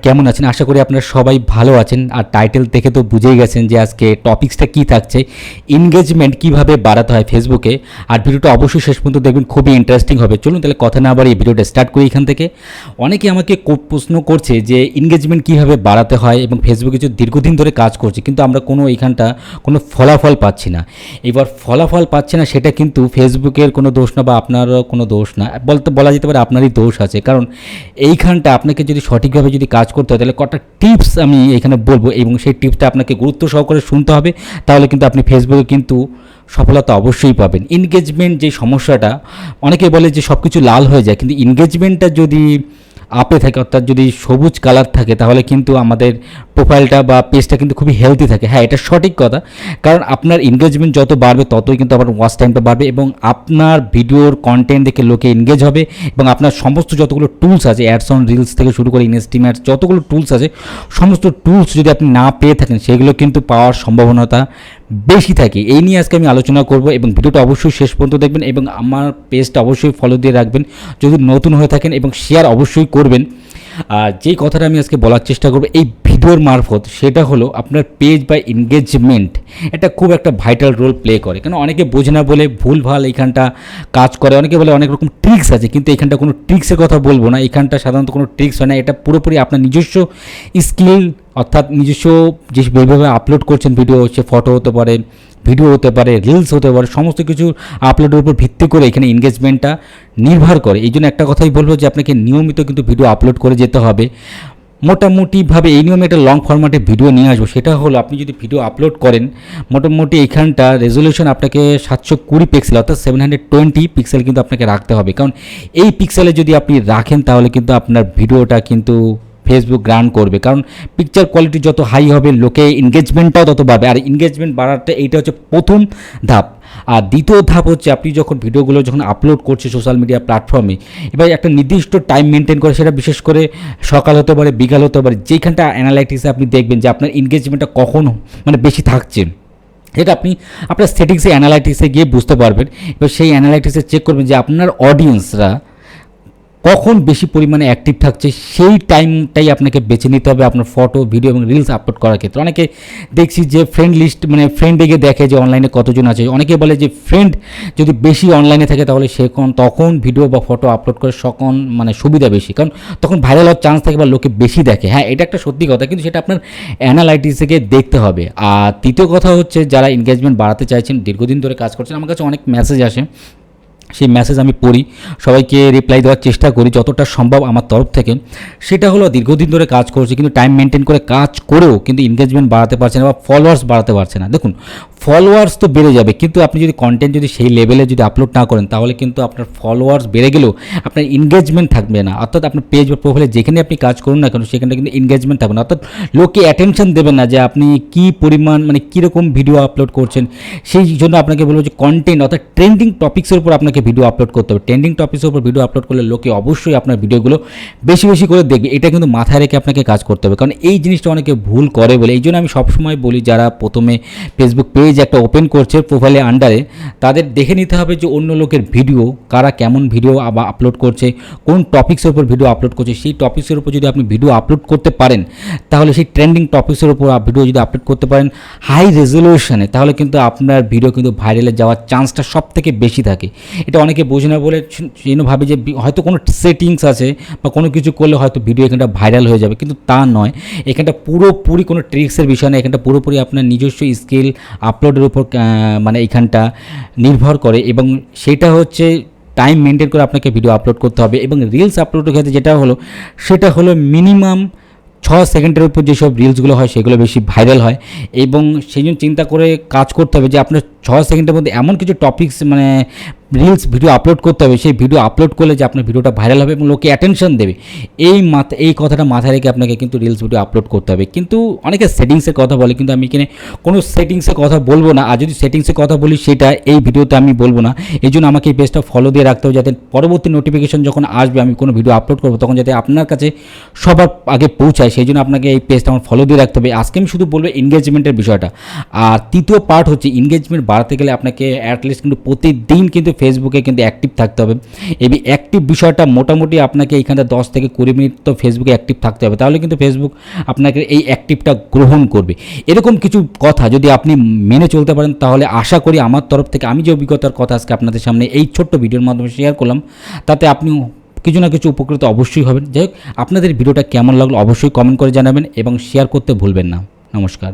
কেমন আছেন? আশা করি আপনারা সবাই ভালো আছেন। আর টাইটেল দেখে তো বুঝেই গেছেন যে আজকে টপিকসটা কী থাকছে, এনগেজমেন্ট কীভাবে বাড়াতে হয় ফেসবুকে। আর ভিডিওটা অবশ্যই শেষ পর্যন্ত দেখবেন, খুবই ইন্টারেস্টিং হবে। চলুন তাহলে কথা না বাড়িয়ে ভিডিওটা স্টার্ট করি এখান থেকে। অনেকে আমাকে প্রশ্ন করছে যে এনগেজমেন্ট কীভাবে বাড়াতে হয়, এবং ফেসবুকে যে দীর্ঘদিন ধরে কাজ করছে কিন্তু আমরা কোনো ফলাফল পাচ্ছি না। এবার ফলাফল পাচ্ছে না, সেটা কিন্তু ফেসবুকের কোনো দোষ না, বা আপনারও কোনো দোষ না, বলা যেতে পারে আপনারই দোষ আছে। কারণ এইখানটা আপনাকে যদি সঠিকভাবে যদি কাজ করতে হয়, তাহলে কটা টিপস আমি এখানে বলবো, এবং সেই টিপসটা আপনাকে গুরুত্ব সহকারে শুনতে হবে। তাহলে কিন্তু আপনি ফেসবুকে কিন্তু সফলতা অবশ্যই পাবেন। এনগেজমেন্ট যে সমস্যাটা, অনেকে বলে যে সব কিছু লাল হয়ে যায়, কিন্তু এনগেজমেন্টটা যদি আপে থাকে, অর্থাৎ যদি সবুজ কালার থাকে, তাহলে কিন্তু আমাদের প্রোফাইলটা বা পেজটা কিন্তু খুবই হেলদি থাকে। হ্যাঁ, এটা সঠিক কথা। কারণ আপনার এনগেজমেন্ট যত বাড়বে ততই কিন্তু আপনার ওয়াচ টাইমটা বাড়বে, এবং আপনার ভিডিওর কন্টেন্ট দেখে লোকে এনগেজ হবে, এবং আপনার সমস্ত যতগুলো টুলস আছে, অ্যাডস অন রিলস থেকে শুরু করে ইনস্টিমেট যতগুলো টুলস আছে, সমস্ত টুলস যদি আপনি না পেয়ে থাকেন, সেগুলো কিন্তু পাওয়ার সম্ভাবনাটা বেশি থাকে। এই নিয়ে আজকে আমি আলোচনা করব, এবং ভিডিওটা অবশ্যই শেষ পর্যন্ত দেখবেন, এবং আমার পেজটা অবশ্যই ফলো দিয়ে রাখবেন যদি নতুন হয়ে থাকেন, এবং শেয়ার অবশ্যই করবেন। আর যেই কথাটা আমি আজকে বলার চেষ্টা করব এই ভিডিওর মারফত, সেটা হলো আপনার পেজ বা এনগেজমেন্ট, এটা খুব একটা ভাইটাল রোল প্লে করে। কেন অনেকে বোঝে না বলে ভুলভাল এইখানটা কাজ করে। অনেকে বলে অনেক রকম ট্রিক্স আছে, কিন্তু এখানটা কোনো ট্রিক্সের কথা বলবো না। এখানটা সাধারণত কোনো ট্রিক্স হয় না, এটা পুরোপুরি আপনার নিজস্ব স্কিল, অর্থাৎ নিজস্ব যেভাবে আপলোড করছেন ভিডিও, সে ফটো হতে পারে, ভিডিও হতে পারে, রিলস হতে পারে, সমস্ত কিছু আপলোডের উপর ভিত্তি করে এখানে এনগেজমেন্টটা নির্ভর করে। এই জন্য একটা কথাই বলবো যে আপনাকে নিয়মিত কিন্তু ভিডিও আপলোড করে যেতে হবে। মোটামুটিভাবে এই নিয়মে একটা লং ফরম্যাটে ভিডিও নিয়ে আসবো। সেটা হলো আপনি যদি ভিডিও আপলোড করেন, মোটামুটি এইখানটা রেজলিউশন আপনাকে 720 পিক্সেল, অর্থাৎ 720 পিক্সেল কিন্তু আপনাকে রাখতে হবে। কারণ এই পিক্সেলে যদি আপনি রাখেন, তাহলে কিন্তু আপনার ভিডিওটা কিন্তু ফেসবুক গ্রান্ট করবে। কারণ পিকচার কোয়ালিটি যত হাই হবে, লোকে এনগেজমেন্টটাও তত বাড়বে। আর এনগেজমেন্ট বাড়াতে এইটা হচ্ছে প্রথম ধাপ। আর দ্বিতীয় ধাপ হচ্ছে আপনি যখন ভিডিওগুলো যখন আপলোড করছে সোশ্যাল মিডিয়া প্ল্যাটফর্মে, এবার একটা নির্দিষ্ট টাইম মেনটেন করে, সেটা বিশেষ করে সকাল হতে পারে, বিকাল হতে পারে, যেখানটা অ্যানালাইটিক্সে আপনি দেখবেন যে আপনার এনগেজমেন্টটা কখন বেশি থাকছে। এটা আপনি আপনার সেটিংসে অ্যানালাইটিক্সে গিয়ে বুঝতে পারবেন। এবার সেই অ্যানালাইটিক্সে চেক করবেন যে আপনার অডিয়েন্সরা কখন বেশি পরিমাণে অ্যাক্টিভ থাকছে, সেই টাইমটাই আপনাকে বেছে নিতে হবে আপনার ফটো, ভিডিও এবং রিলস আপলোড করার ক্ষেত্রে। অনেকে দেখছি যে ফ্রেন্ড লিস্ট ফ্রেন্ডে গিয়ে দেখে যে অনলাইনে কতজন আছে। অনেকে বলে যে ফ্রেন্ড যদি বেশি অনলাইনে থাকে, তাহলে তখন ভিডিও বা ফটো আপলোড করে সুবিধা বেশি, কারণ তখন ভাইরাল হওয়ার চান্স থাকে বা লোকে বেশি দেখে। হ্যাঁ, এটা একটা সত্যি কথা, কিন্তু সেটা আপনার অ্যানালাইটিক্স থেকে দেখতে হবে। আর তৃতীয় কথা হচ্ছে, যারা এনগেজমেন্ট বাড়াতে চাইছেন, দীর্ঘদিন ধরে কাজ করছেন, আমার কাছে অনেক মেসেজ আসে, সেই মেসেজ আমি পড়ি, সবাইকে রিপ্লাই দেওয়ার চেষ্টা করি যতটা সম্ভব আমার তরফ থেকে। সেটা হলো দীর্ঘদিন ধরে কাজ করছে, কিন্তু টাইম মেনটেন করে কাজ করেও কিন্তু এনগেজমেন্ট বাড়াতে পারছে না, বা ফলোয়ার্স বাড়াতে পারছে না। দেখুন, ফলোয়ার্স তো বেড়ে যাবে, কিন্তু আপনি যদি কন্টেন্ট যদি সেই লেভেলে যদি আপলোড না করেন, তাহলে কিন্তু আপনার ফলোয়ার্স বেড়ে গেলেও আপনার এনগেজমেন্ট থাকবে না। অর্থাৎ আপনার পেজ বা প্রোফাইলে যেখানে আপনি কাজ করুন না কেন, সেখানে কিন্তু এনগেজমেন্ট থাকবে না। অর্থাৎ লোকে অ্যাটেনশন দেবেন না যে আপনি কী পরিমাণ কীরকম ভিডিও আপলোড করছেন। সেই জন্য আপনাকে বলবো যে কন্টেন্ট, অর্থাৎ ট্রেন্ডিং টপিক্সের উপর আপনাকে ভিডিও আপলোড করতে হবে। ট্রেন্ডিং টপিক্সের উপর ভিডিও আপলোড করলে লোকে অবশ্যই আপনার ভিডিওগুলো বেশি বেশি করে দেখবে। এটা কিন্তু মাথায় রেখে আপনাকে কাজ করতে হবে, কারণ এই জিনিসটা অনেকে ভুল করে বলে। এই জন্য আমি সবসময় বলি, যারা প্রথমে ফেসবুক পেজ একটা ওপেন করছে প্রোফাইলে আন্ডারে, তাদের দেখে নিতে হবে যে অন্য লোকের ভিডিও, কারা কেমন ভিডিও আপলোড করছে, কোন টপিক্সের উপর ভিডিও আপলোড করছে। সেই টপিক্সের উপর যদি আপনি ভিডিও আপলোড করতে পারেন, তাহলে সেই ট্রেন্ডিং টপিক্সের উপর ভিডিও যদি আপলোড করতে পারেন হাই রেজলিউশনে, তাহলে কিন্তু আপনার ভিডিও কিন্তু ভাইরালে যাওয়ার চান্সটা সব থেকে বেশি থাকে। এটা অনেকে বোঝে না বলে ভাবে যে হয়তো কোনো সেটিংস আছে বা কোনো কিছু করলে হয়তো ভিডিও এখানটা ভাইরাল হয়ে যাবে, কিন্তু তা নয়। এখানটা পুরোপুরি কোনো ট্রিক্সের বিষয় না, এখানটা পুরোপুরি আপনার নিজস্ব স্কিল আপলোডের উপর এইখানটা নির্ভর করে, এবং সেটা হচ্ছে টাইম মেনটেন করে আপনাকে ভিডিও আপলোড করতে হবে। এবং রিলস আপলোডের ক্ষেত্রে সেটা হলো মিনিমাম 6 সেকেন্ডের উপর যেসব রিলসগুলো হয়, সেগুলো বেশি ভাইরাল হয়। এবং সেই জন্য চিন্তা করে কাজ করতে হবে যে আপনার 6 সেকেন্ডের মধ্যে এমন কিছু টপিক্স রিলস ভিডিও আপলোড করতে হবে, সেই ভিডিও আপলোড করলে যে আপনার ভিডিওটা ভাইরাল হবে এবং লোকে অ্যাটেনশন দেবে। এই কথাটা মাথায় রেখে আপনাকে কিন্তু রিলস ভিডিও আপলোড করতে হবে। কিন্তু অনেকে সেটিংসের কথা বলে, কিন্তু আমি এখানে কোনো সেটিংসের কথা বলবো না। আর যদি সেটিংসের কথা বলি, সেটা এই ভিডিওতে আমি বলবো না। এই জন্য আমাকে এই পেজটা ফলো দিয়ে রাখতে হবে, যাতে পরবর্তী নোটিফিকেশন যখন আসবে, আমি কোনো ভিডিও আপলোড করবো, তখন যাতে আপনার কাছে সবার আগে পৌঁছায়। সেই জন্য আপনাকে এই পেজটা আমার ফলো দিয়ে রাখতে হবে। আজকে আমি শুধু বলবো এনগেজমেন্টের বিষয়টা। আর তৃতীয় পার্ট হচ্ছে এনগেজমেন্ট বাড়াতে গেলে আপনাকে অ্যাটলিস্ট কিন্তু প্রতিদিন কিন্তু ফেসবুকে কিন্তু অ্যাক্টিভ থাকতে হবে। এই অ্যাক্টিভ বিষয়টা মোটামুটি আপনাকে এখানে 10 থেকে 20 মিনিট তো ফেসবুকে অ্যাক্টিভ থাকতে হবে, তাহলে কিন্তু ফেসবুক আপনাকে এই অ্যাক্টিভটা গ্রহণ করবে। এরকম কিছু কথা যদি আপনি মেনে চলতে পারেন, তাহলে আশা করি আমার তরফ থেকে আমি যে অভিজ্ঞতার কথা আজকে আপনাদের সামনে এই ছোট্ট ভিডিওর মাধ্যমে শেয়ার করলাম, তাতে আপনি কিছু না কিছু উপকৃত অবশ্যই হবেন। যাই হোক, আপনাদের ভিডিওটা কেমন লাগলো অবশ্যই কমেন্ট করে জানাবেন এবং শেয়ার করতে ভুলবেন না। নমস্কার।